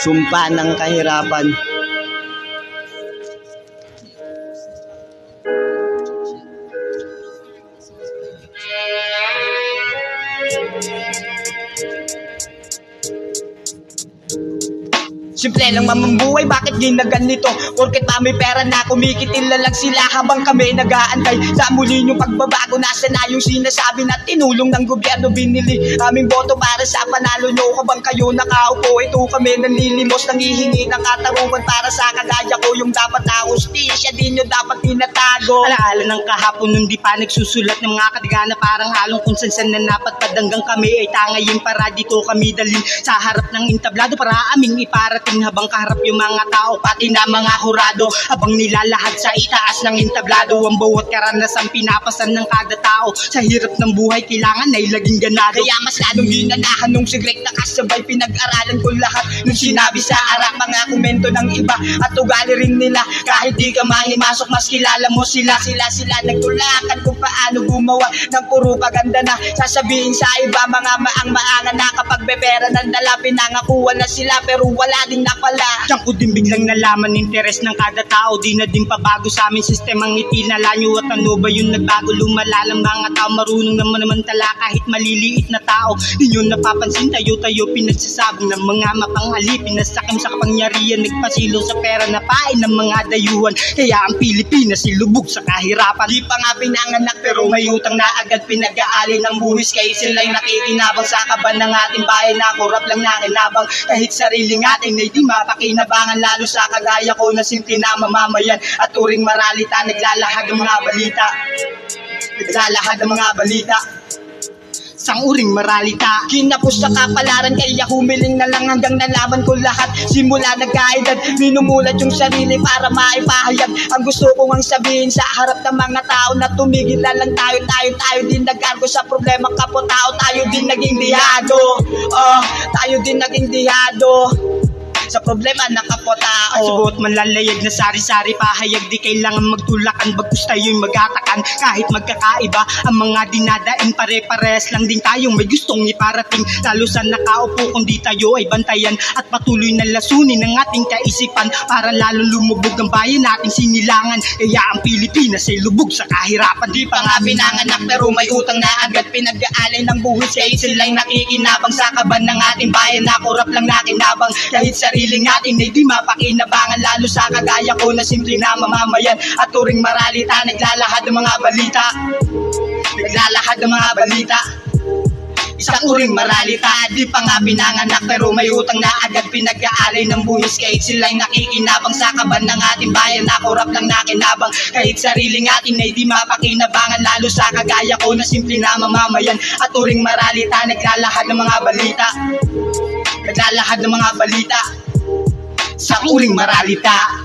Sumpa ng kahirapan. Simple lang mamambuhay, bakit ginaganito? Porket may pera na, kumikitil na lang sila habang kami nag-aantay sa muli yung pagbabago. Nasa na yung sinasabi na tinulong ng gobyerno, binili aming boto para sa panalo nyo. Habang kayo nakaupo, ito kami nanlilimos, nangihingi ng katarungan para sa kagaya ko. Yung dapat na hustisya, di nyo dapat tinatago. Alaala ng kahapon nung di pa nagsusulat ng mga kadigana, parang halong kung san na napadpad hanggang kami ay tangayin para dito kami dalhin sa harap ng entablado para aming iparating habang kaharap yung mga tao pati na mga hurado, habang nilalahad sa itaas ng entablado ang bawat karanasan pinapasan ng kada tao. Sa hirap ng buhay kailangan ay laging ganado, Kaya mas lalong ginanahan nung sigret na kasabay. Pinag-aralan ko lahat nung sinabi sa harap, mga komento ng iba at ugali rin nila. Kahit di ka mahimasok, mas kilala mo sila. Sila nagtulakan kung paano gumawa ng puro paganda na sasabihin sa iba. Mga maang-maangan na kapag bepera ng dala, pinangakuha na sila pero wala din na pala. Diyan ko din biglang nalaman interes ng kada tao. Di na din pabago sa aming sistemang itinala nyo. At ano ba yung nagbago? Lumalalang mga tao, marunong naman tala kahit maliliit na tao. Di nyo napapansin, tayo pinagsasabong ng mga mapanghali. Pinasakim sa kapangyarihan, nagpasilong sa pera na pain ng mga dayuhan. Kaya ang Pilipinas silubog sa kahirapan. Di pa nga pinanganak pero may utang na agad, pinag-aali ng buwis. Kaya sila'y nakikinabang sa kaban ng ating bayan na kurap lang nakinabang. Kahit sariling ating ay di mapakinabangan, lalo sa kagaya ko na simple na mamamayan at turing maralita. Naglalahad ng mga balita, naglalahad ng mga balita. Sang uring maralita, Kinapos sa kapalaran kaya humiling na lang hanggang nalaman ko lahat. Simula nagkaedad, minumulat yung sarili para maipahayag ang gusto kong ang sabihin sa harap ng mga tao na tumigil na lang tayo din nag-argo sa problema kapwa-tao. Tayo din naging dihado, tayo din naging dihado sa problema ng kapwa-tao. suot man lalayag na sari-sari pahayag, di kailangan magtulakan bagkus tayo'y magatakan. Kahit magkakaiba ang mga dinadain, pare-pares lang din tayong may gustong iparating. Lalo sa nakaupo kundi tayo ay bantayan at patuloy na lasunin ang ating kaisipan para lalo lumubog ang bayan nating sinilangan. Kaya ang Pilipinas ay lubog sa kahirapan. Di pa nga pinanganak pero may utang na agad, pinag-aalay ng buwis. Kaya sila'y nakikinabang sa kaban ng ating bayan na kurap lang nakinabang. Kahit sariling ating ay di mapakinabangan, lalo sa kagaya ko na simple na mamamayan at turing maralita. Naglalahad ng mga balita, naglalahad ng mga balita. Isang uring maralita, di pa nga pinanganak pero may utang na agad, pinag-aalay ng buwis. Kahit sila'y nakikinabang sa kaban ng ating bayan na kurap lang nakinabang. Kahit sariling ating ay di mapakinabangan, lalo sa kagaya ko na simple na mamamayan at turing maralita. Naglalahad ng mga balita, naglalahad ng mga balita. Sa uring maralita.